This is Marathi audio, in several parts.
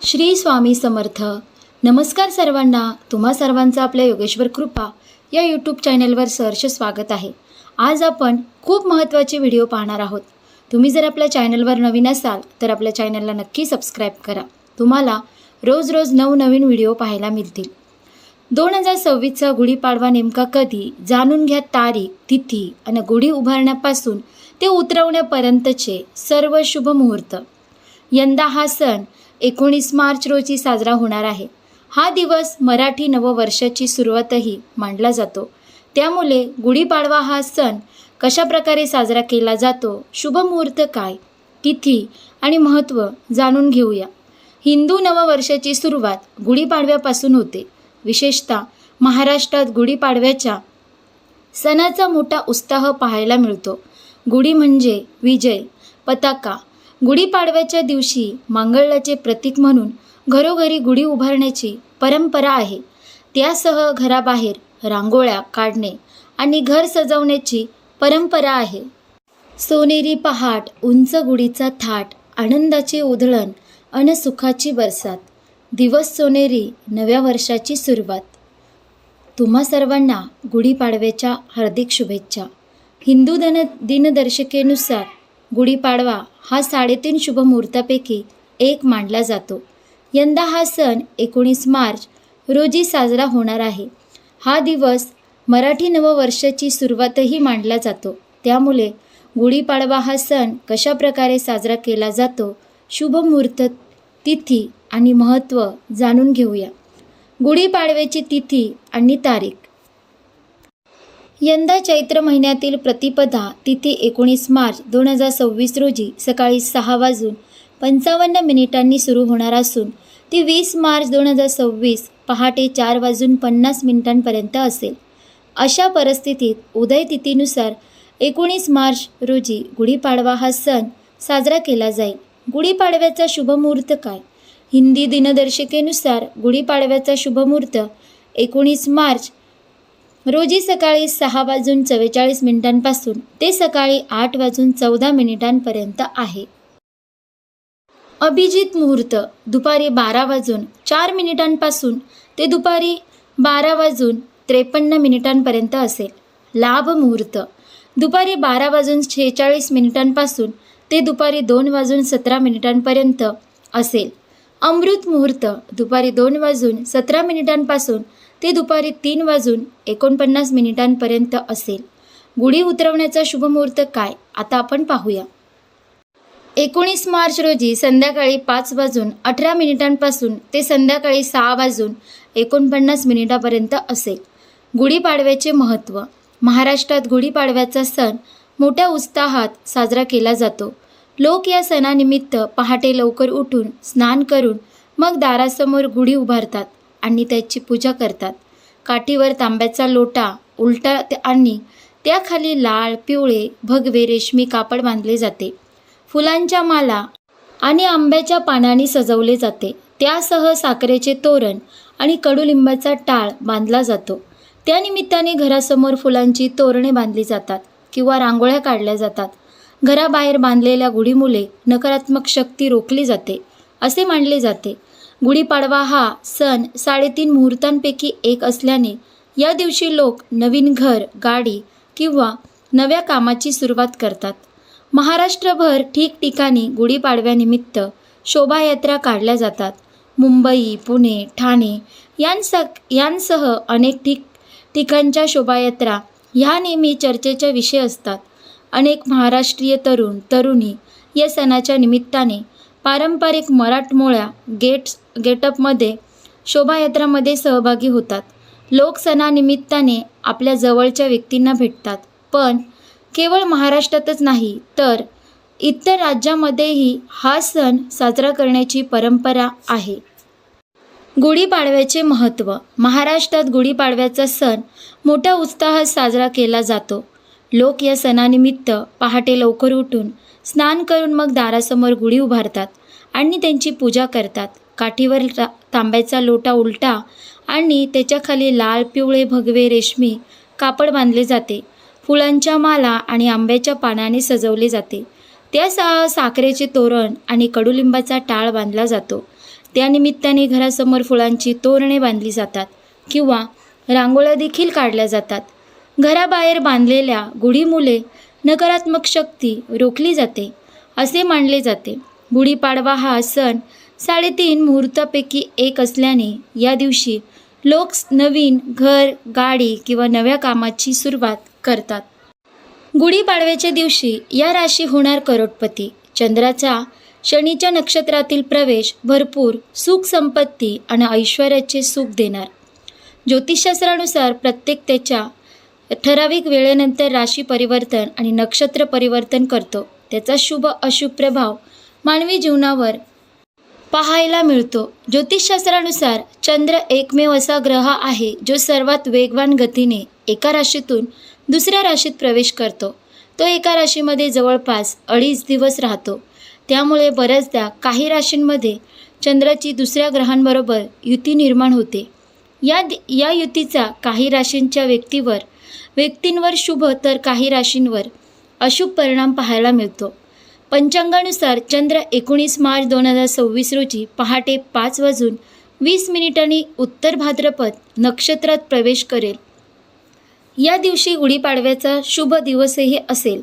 श्री स्वामी समर्थ. नमस्कार सर्वांना. तुम्हा सर्वांचं आपल्या योगेश्वर कृपा या यूट्यूब चॅनलवर सहर्ष स्वागत आहे. आज आपण खूप महत्त्वाचे व्हिडिओ पाहणार आहोत. तुम्ही जर आपल्या चॅनलवर नवीन असाल तर आपल्या चॅनलला नक्की सबस्क्राईब करा. तुम्हाला रोज नवनवीन व्हिडिओ पाहायला मिळतील. 2026चा गुढीपाडवा नेमका कधी जाणून घ्या. तारीख, तिथी आणि गुढी उभारण्यापासून ते उतरवण्यापर्यंतचे सर्व शुभ मुहूर्त. यंदा हा सण 19 मार्च रोजी साजरा होणार आहे. हा दिवस मराठी नववर्षाची सुरुवातही मानला जातो. त्यामुळे गुढीपाडवा हा सण कशा प्रकारे साजरा केला जातो, शुभ मुहूर्त काय, तिथी आणि महत्त्व जाणून घेऊया. हिंदू नववर्षाची सुरुवात गुढीपाडव्यापासून होते. विशेषतः महाराष्ट्रात गुढीपाडव्याच्या सणाचा मोठा उत्साह पाहायला मिळतो. गुढी म्हणजे विजय, पताका. गुढीपाडव्याच्या दिवशी मांगल्याचे प्रतीक म्हणून घरोघरी गुढी उभारण्याची परंपरा आहे. त्यासह घराबाहेर रांगोळ्या काढणे आणि घर सजवण्याची परंपरा आहे. सोनेरी पहाट, उंच गुढीचा थाट, आनंदाचे उधळण आणि सुखाची बरसात. दिवस सोनेरी, नव्या वर्षाची सुरुवात. तुम्हा सर्वांना गुढीपाडव्याच्या हार्दिक शुभेच्छा. हिंदू दिनदर्शिकेनुसार गुढीपाडवा हा 3.5 शुभ मुहूर्तापैकी एक मानला जातो. यंदा हा सण 19 मार्च रोजी साजरा होणार आहे. हा दिवस मराठी नववर्षाची सुरुवातही मानला जातो. त्यामुळे गुढीपाडवा हा सण कशा प्रकारे साजरा केला जातो, शुभ मुहूर्त, तिथी आणि महत्त्व जाणून घेऊया. गुढीपाडव्याची तिथी आणि तारीख. यंदा चैत्र महिन्यातील प्रतिपदा तिथी 19 मार्च 2026 रोजी सकाळी 6:55 सुरू होणार असून ती 20 मार्च 2026 पहाटे 4:50 असेल. अशा परिस्थितीत उदय तिथीनुसार 19 मार्च रोजी गुढीपाडवा हा सण साजरा केला जाईल. गुढीपाडव्याचा शुभ मुहूर्त काय? हिंदी दिनदर्शिकेनुसार गुढीपाडव्याचा शुभ मुहूर्त 19 मार्च रोजी सकाळी 6:44 पासून ते सकाळी 8:14 आहे. अभिजित मुहूर्त दुपारी 12:04 पासून ते दुपारी 12:53 असेल. लाभ मुहूर्त दुपारी 12:46 पासून ते दुपारी 2:17 असेल. अमृत मुहूर्त दुपारी 2:17 पासून ते दुपारी 3:49 असेल. गुढी उतरवण्याचा शुभ मुहूर्त काय, आता आपण पाहूया. 19 मार्च रोजी संध्याकाळी 5:18 पासून ते संध्याकाळी 6:49 असेल. गुढीपाडव्याचे महत्त्व. महाराष्ट्रात गुढीपाडव्याचा सण मोठ्या उत्साहात साजरा केला जातो. लोक या सणानिमित्त पहाटे लवकर उठून स्नान करून मग दारासमोर गुढी उभारतात आणि त्याची पूजा करतात. काठीवर तांब्याचा लोटा उलटा आणि त्याखाली लाल, पिवळे, भगवे रेशमी कापड बांधले जाते. फुलांच्या माला आणि आंब्याच्या पानांनी सजवले जाते. त्यासह साखरेचे तोरण आणि कडुलिंबाचा टाळ बांधला जातो. त्यानिमित्ताने घरासमोर फुलांची तोरणे बांधली जातात किंवा रांगोळ्या काढल्या जातात. घराबाहेर बांधलेल्या गुढीमुळे नकारात्मक शक्ती रोखली जाते असे मानले जाते. गुढीपाडवा हा सण 3.5 मुहूर्तांपैकी एक असल्याने या दिवशी लोक नवीन घर, गाडी किंवा नव्या कामाची सुरुवात करतात. महाराष्ट्रभर ठिकठिकाणी गुढीपाडव्यानिमित्त शोभायात्रा काढल्या जातात. मुंबई, पुणे, ठाणे यांसह अनेक ठिकाणच्या शोभायात्रा ह्या नेहमी चर्चेचा विषय असतात. अनेक महाराष्ट्रीय तरुणी या सणाच्या निमित्ताने पारंपरिक मराठमोळ्या गेटअपमध्ये शोभायात्रामध्ये सहभागी होतात. लोक सणानिमित्ताने आपल्या जवळच्या व्यक्तींना भेटतात. पण केवळ महाराष्ट्रातच नाही तर इतर राज्यामध्येही हा सण साजरा करण्याची परंपरा आहे. गुढीपाडव्याचे महत्त्व. महाराष्ट्रात गुढीपाडव्याचा सण मोठ्या उत्साहात साजरा केला जातो. लोक या सणानिमित्त पहाटे लवकर उठून स्नान करून मग दारासमोर गुढी उभारतात आणि त्यांची पूजा करतात. काठीवर तांब्याचा लोटा उलटा आणि त्याच्याखाली लाल, पिवळे, भगवे रेशमी कापड बांधले जाते. फुलांच्या माला आणि आंब्याच्या पानाने सजवले जाते. त्यासह साखरेचे तोरण आणि कडुलिंबाचा टाळ बांधला जातो. त्यानिमित्ताने घरासमोर फुलांची तोरणे बांधली जातात किंवा रांगोळ्या देखील काढल्या जातात. घराबाहेर बांधलेल्या गुढीमुळे नकारात्मक शक्ती रोखली जाते असे मानले जाते. गुढीपाडवा हा सण 3.5 मुहूर्तापैकी एक असल्याने या दिवशी लोक नवीन घर, गाडी किंवा नव्या कामाची सुरुवात करतात. गुढीपाडव्याच्या दिवशी या राशी होणार करोडपती. चंद्राचा शनीच्या नक्षत्रातील प्रवेश भरपूर सुख, संपत्ती आणि ऐश्वर्याचे सुख देणार. ज्योतिषशास्त्रानुसार प्रत्येक त्याच्या ठराविक वेळेनंतर राशी परिवर्तन आणि नक्षत्र परिवर्तन करतो. त्याचा शुभ अशुभ प्रभाव मानवी जीवनावर पाहायला मिळतो. ज्योतिषशास्त्रानुसार चंद्र एकमेव असा ग्रह आहे जो सर्वात वेगवान गतीने एका राशीतून दुसऱ्या राशीत प्रवेश करतो. तो एका राशीमध्ये जवळपास 2.5 दिवस राहतो. त्यामुळे बऱ्याचदा काही राशींमध्ये चंद्राची दुसऱ्या ग्रहांबरोबर युती निर्माण होते. या युतीचा काही राशींच्या व्यक्तींवर शुभ तर काही राशींवर अशुभ परिणाम पाहायला मिळतो. पंचांगानुसार चंद्र 19 मार्च 2026 रोजी पहाटे 5:20 उत्तर भाद्रपद नक्षत्रात प्रवेश करेल. या दिवशी गुढीपाडव्याचा शुभ दिवसही असेल,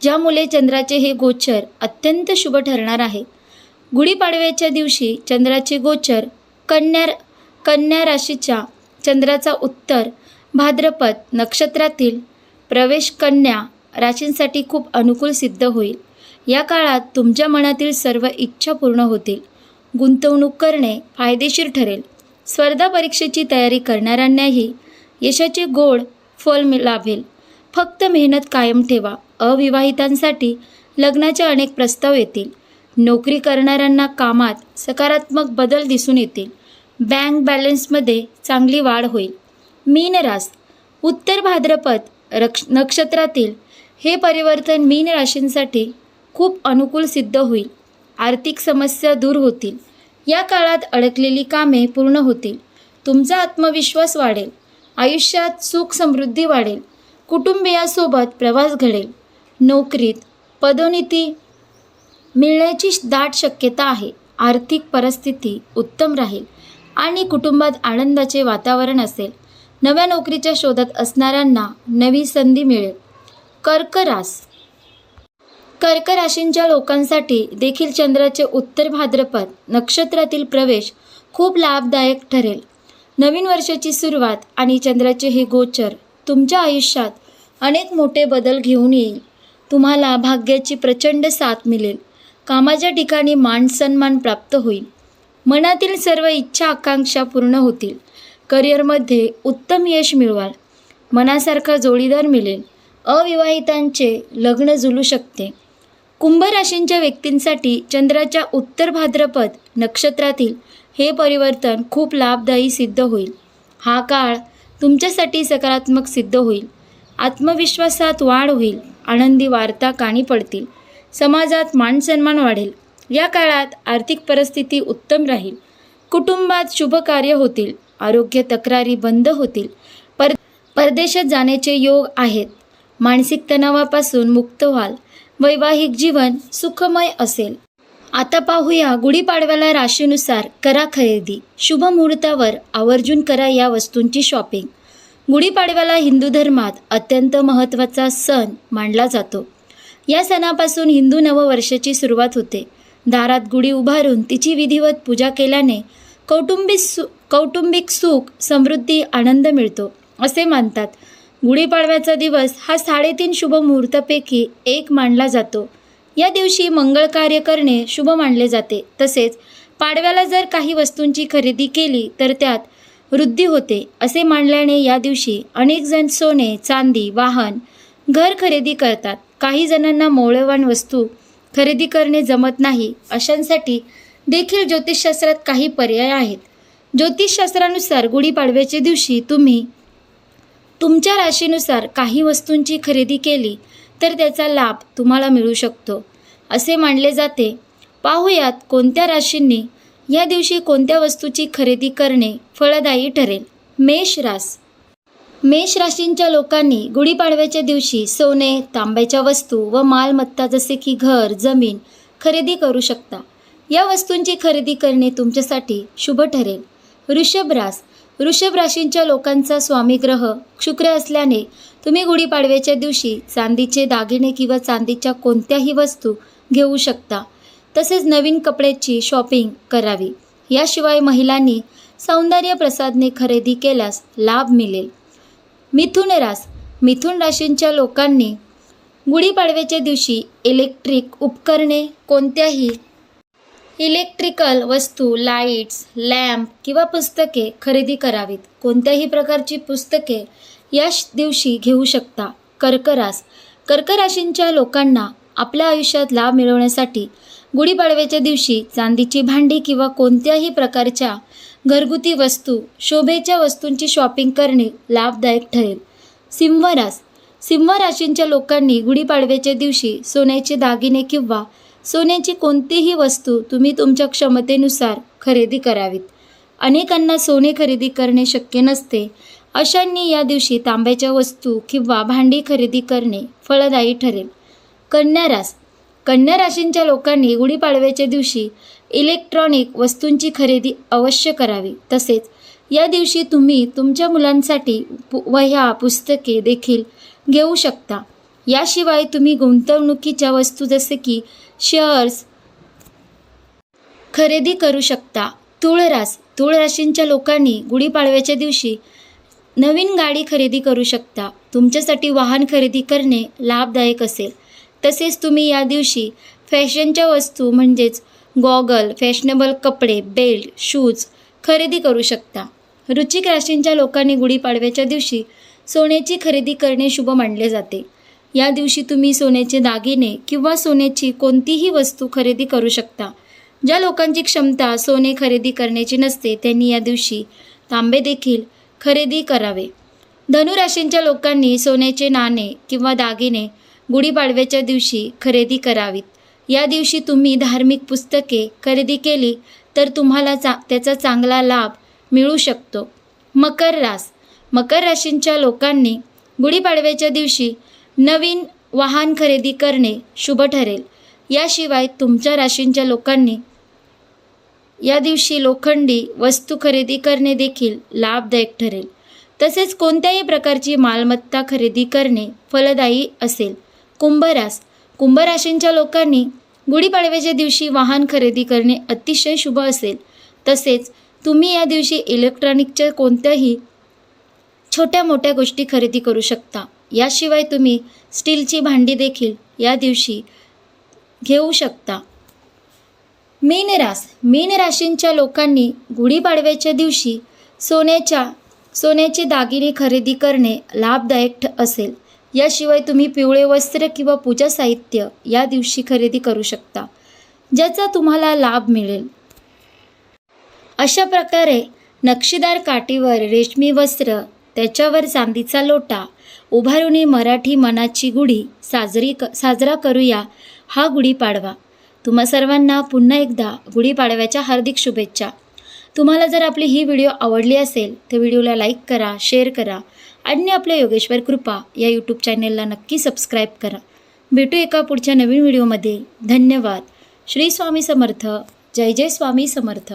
ज्यामुळे चंद्राचे हे गोचर अत्यंत शुभ ठरणार आहे. गुढीपाडव्याच्या दिवशी चंद्राचे गोचर कन्या राशीच्या चंद्राचा उत्तर भाद्रपद नक्षत्रातील प्रवेश कन्या राशींसाठी खूप अनुकूल सिद्ध होईल. या काळात तुमच्या मनातील सर्व इच्छा पूर्ण होतील. गुंतवणूक करणे फायदेशीर ठरेल. स्पर्धा परीक्षेची तयारी करणाऱ्यांनाही यशाचे गोड फल लाभेल. फक्त मेहनत कायम ठेवा. अविवाहितांसाठी लग्नाचे अनेक प्रस्ताव येतील. नोकरी करणाऱ्यांना कामात सकारात्मक बदल दिसून येतील. बँक बॅलन्समध्ये चांगली वाढ होईल. मीन रास उत्तर भाद्रपद नक्षत्रातील हे परिवर्तन मीन राशींसाठी खूप अनुकूल सिद्ध होईल. आर्थिक समस्या दूर होतील. या काळात अडकलेली कामे पूर्ण होतील. तुमचा आत्मविश्वास वाढेल. आयुष्यात सुख समृद्धी वाढेल. कुटुंबियासोबत प्रवास घडेल. नोकरीत पदोन्नती मिळण्याची दाट शक्यता आहे. आर्थिक परिस्थिती उत्तम राहील आणि कुटुंबात आनंदाचे वातावरण असेल. नव्या नोकरीच्या शोधात असणाऱ्यांना नवी संधी मिळेल. कर्क राशींच्या लोकांसाठी देखील चंद्राचे उत्तर भाद्रपद नक्षत्रातील प्रवेश खूप लाभदायक ठरेल. नवीन वर्षाची सुरुवात आणि चंद्राचे हे गोचर तुमच्या आयुष्यात अनेक मोठे बदल घेऊन येईल. तुम्हाला भाग्याची प्रचंड साथ मिळेल. कामाच्या ठिकाणी मान सन्मान प्राप्त होईल. मनातील सर्व इच्छा आकांक्षा पूर्ण होतील. करिअरमध्ये उत्तम यश मिळवाल. मनासारखा जोडीदार मिळेल. अविवाहितांचे लग्न जुळू शकते. कुंभ राशींच्या व्यक्तींसाठी चंद्राच्या उत्तर भाद्रपद नक्षत्रातील हे परिवर्तन खूप लाभदायी सिद्ध होईल. हा काळ तुमच्यासाठी सकारात्मक सिद्ध होईल. आत्मविश्वासात वाढ होईल. आनंदी वार्ता कानी पडतील. समाजात मानसन्मान वाढेल. या काळात आर्थिक परिस्थिती उत्तम राहील. कुटुंबात शुभ कार्य होतील. आरोग्य तक्रारी बंद होतील. परदेशात जाण्याचे योग आहेत. मानसिक तणावापासून मुक्त व्हाल. वैवाहिक जीवन सुखमय असेल. आता पाहूया गुढीपाडव्याला राशीनुसार करा खरेदी. शुभ मुहूर्तावर आवर्जून करा या वस्तूंची शॉपिंग. गुढीपाडव्याला हिंदू धर्मात अत्यंत महत्त्वाचा सण मानला जातो. या सणापासून हिंदू नववर्षाची सुरुवात होते. दारात गुढी उभारून तिची विधिवत पूजा केल्याने कौटुंबिक सुख, समृद्धी, आनंद मिळतो असे मानतात. गुढीपाडव्याचा दिवस हा 3.5 शुभ मुहूर्तापैकी एक मानला जातो. या दिवशी मंगळ कार्य करणे शुभ मानले जाते. तसेच पाडव्याला जर काही वस्तूंची खरेदी केली तर त्यात वृद्धी होते असे मानल्याने या दिवशी अनेक जण सोने, चांदी, वाहन, घर खरेदी करतात. काही जणांना मौल्यवान वस्तू खरेदी करणे जमत नाही. अशांसाठी देखील ज्योतिषशास्त्रात काही पर्याय आहेत. ज्योतिषशास्त्रानुसार गुढीपाडव्याच्या दिवशी तुम्ही तुमच्या राशीनुसार काही वस्तूंची खरेदी केली तर त्याचा लाभ तुम्हाला मिळू शकतो असे मानले जाते. पाहूयात कोणत्या राशींनी या दिवशी कोणत्या वस्तूची खरेदी करणे फलदायी ठरेल. मेष राशींच्या लोकांनी गुढीपाडव्याच्या दिवशी सोने, तांब्याच्या वस्तू व मालमत्ता जसे की घर, जमीन खरेदी करू शकता. या वस्तूंची खरेदी करणे तुमच्यासाठी शुभ ठरेल. वृषभ राशींच्या लोकांचा स्वामी ग्रह शुक्र असल्याने तुम्ही गुढीपाडव्याच्या दिवशी चांदीचे दागिने किंवा चांदीच्या कोणत्याही वस्तू घेऊ शकता. तसेच नवीन कपड्याची शॉपिंग करावी. याशिवाय महिलांनी सौंदर्य प्रसाधने खरेदी केल्यास लाभ मिळेल. मिथुन राशींच्या लोकांनी गुढीपाडव्याच्या दिवशी इलेक्ट्रिक उपकरणे, कोणत्याही इलेक्ट्रिकल वस्तू, लाईट्स, लॅम्प किंवा पुस्तके खरेदी करावीत. कोणत्याही प्रकारची पुस्तके या दिवशी घेऊ शकता. कर्क राशींच्या लोकांना आपल्या आयुष्यात लाभ मिळवण्यासाठी गुढीपाडव्याच्या दिवशी चांदीची भांडी किंवा कोणत्याही प्रकारच्या घरगुती वस्तू, शोभेच्या वस्तूंची शॉपिंग करणे लाभदायक ठरेल. सिंह राशींच्या लोकांनी गुढीपाडव्याच्या दिवशी सोन्याचे दागिने किंवा सोन्याची कोणतीही वस्तू तुम्ही तुमच्या क्षमतेनुसार खरेदी करावीत. अनेकांना सोने खरेदी करणे शक्य नसते. अशांनी या दिवशी तांब्याच्या वस्तू किंवा भांडी खरेदी करणे फलदायी ठरेल. कन्या राशींच्या लोकांनी गुढीपाडव्याच्या दिवशी इलेक्ट्रॉनिक वस्तूंची खरेदी अवश्य करावी. तसेच या दिवशी तुम्ही तुमच्या मुलांसाठी वह्या, पुस्तके देखील घेऊ शकता. याशिवाय तुम्ही गुंतवणुकीच्या वस्तू जसे की शेअर्स खरेदी करू शकता. तुळ राशींच्या लोकांनी गुढीपाडव्याच्या दिवशी नवीन गाडी खरेदी करू शकता. तुमच्यासाठी वाहन खरेदी करणे लाभदायक असेल. तसेच तुम्ही या दिवशी फॅशनच्या वस्तू म्हणजेच गॉगल, फॅशनेबल कपडे, बेल्ट, शूज खरेदी करू शकता. वृश्चिक राशींच्या लोकांनी गुढीपाडव्याच्या दिवशी सोन्याची खरेदी करणे शुभ मानले जाते. या दिवशी तुम्ही सोन्याचे दागिने किंवा सोन्याची कोणतीही वस्तू खरेदी करू शकता. ज्या लोकांची क्षमता सोने खरेदी करण्याची नसते त्यांनी या दिवशी तांबे देखील खरेदी करावे. धनुराशींच्या लोकांनी सोन्याचे नाणे किंवा दागिने गुढीपाडव्याच्या दिवशी खरेदी करावीत. या दिवशी तुम्ही धार्मिक पुस्तके खरेदी केली तर तुम्हाला त्याचा चांगला लाभ मिळू शकतो. मकर राशींच्या लोकांनी गुढीपाडव्याच्या दिवशी नवीन वाहन खरेदी करणे शुभ ठरेल. याशिवाय तुमच्या राशींच्या लोकांनी या दिवशी लोखंडी वस्तू खरेदी करणे देखील लाभदायक ठरेल. तसेच कोणत्याही प्रकारची मालमत्ता खरेदी करणे फलदायी असेल. कुंभ राशींच्या लोकांनी गुढीपाडव्याच्या दिवशी वाहन खरेदी करणे अतिशय शुभ असेल. तसेच तुम्ही या दिवशी इलेक्ट्रॉनिकच्या कोणत्याही छोट्या मोठ्या गोष्टी खरेदी करू शकता. याशिवाय तुम्ही स्टीलची भांडी देखील या दिवशी घेऊ शकता. मीन राशींच्या लोकांनी गुढीपाडव्याच्या दिवशी सोन्याचे दागिने खरेदी करणे लाभदायक असेल. याशिवाय तुम्ही पिवळे वस्त्र किंवा पूजा साहित्य या दिवशी खरेदी करू शकता ज्याचा तुम्हाला लाभ मिळेल. अशा प्रकारे नक्षीदार काठीवर रेशमी वस्त्र, त्याच्यावर चांदीचा लोटा उभारून मराठी मनाची गुढी साजरा करूया हा गुढीपाडवा. तुम्हा सर्वांना पुन्हा एकदा गुढीपाडव्याच्या हार्दिक शुभेच्छा. तुम्हाला जर आपली ही व्हिडिओ आवडली असेल तर व्हिडिओला लाईक करा, शेअर करा आणि आपल्या योगेश्वर कृपा या यूट्यूब चॅनेलला नक्की सबस्क्राईब करा. भेटू एका पुढच्या नवीन व्हिडिओमध्ये. धन्यवाद. श्री स्वामी समर्थ. जय जय स्वामी समर्थ.